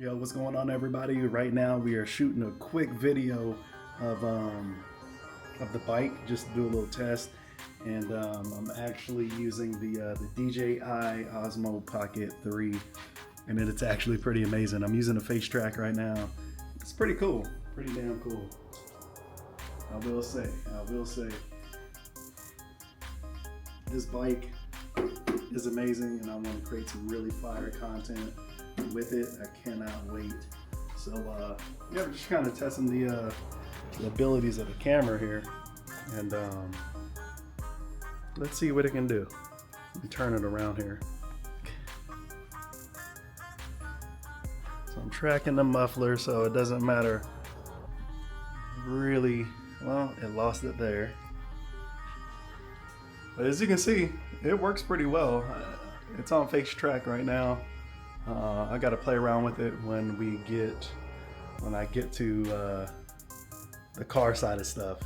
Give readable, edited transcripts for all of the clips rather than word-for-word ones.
Yo, what's going on, everybody? Right now we are shooting a quick video of the bike, just to do a little test. And I'm actually using the DJI Osmo Pocket 3, and it's actually pretty amazing. I'm using a face track right now. It's pretty cool, pretty damn cool. I will say, this bike is amazing, and I want to create some really fire content with it. I cannot wait. So yeah, we're just kind of testing the abilities of the camera here, and let's see what it can do. Let me turn it around here. So I'm tracking the muffler, so it doesn't matter really. Well, it lost it there, but as you can see, it works pretty well. It's on face track right now. I got to play around with it when I get to the car side of stuff.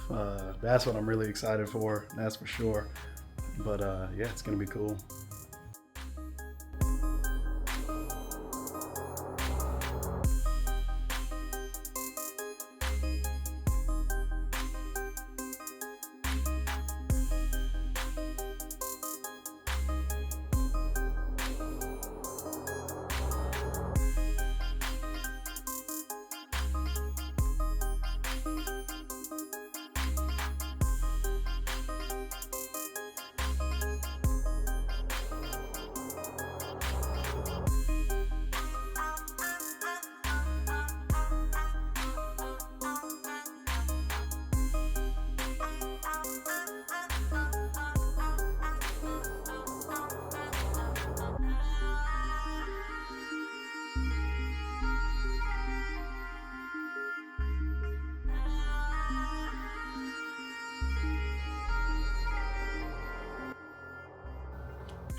That's what I'm really excited for, that's for sure. But yeah, it's gonna be cool.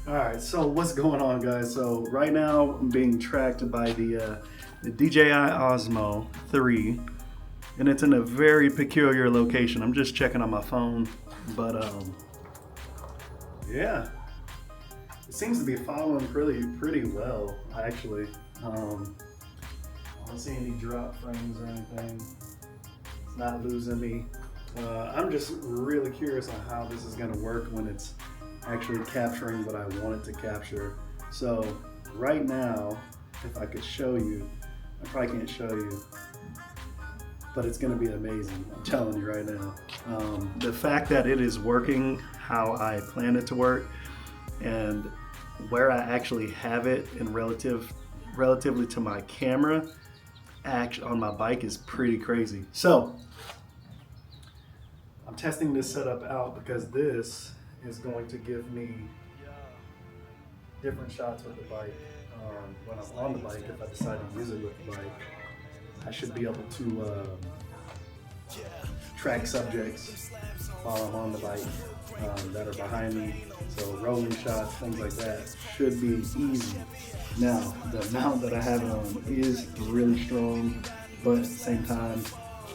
Alright, so what's going on, guys? So right now I'm being tracked by the DJI Osmo 3, and it's in a very peculiar location. I'm just checking on my phone, but yeah, it seems to be following pretty well, actually. I don't see any drop frames or anything. It's not losing me. I'm just really curious on how this is going to work when it's actually capturing what I want it to capture. So right now, if I could show you, I probably can't show you, but it's gonna be amazing. I'm telling you right now. The fact that it is working how I planned it to work, and where I actually have it in relatively to my camera on my bike is pretty crazy. So I'm testing this setup out because this is going to give me different shots with the bike. When I'm on the bike, if I decide to use it with the bike, I should be able to track subjects while I'm on the bike that are behind me. So rolling shots, things like that should be easy. Now, the mount that I have it on is really strong, but at the same time,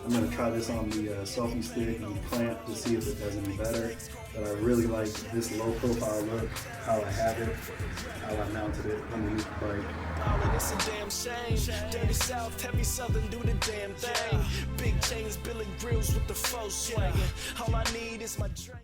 I'm going to try this on the selfie stick and clamp to see if it does any better. But I really like this low profile look, how I have it, how I mounted it underneath the bike. It's a damn shame. Dirty South, heavy Southern, do the damn thing. Big chains, Billy Grills with the faux swag. All I need is my drink.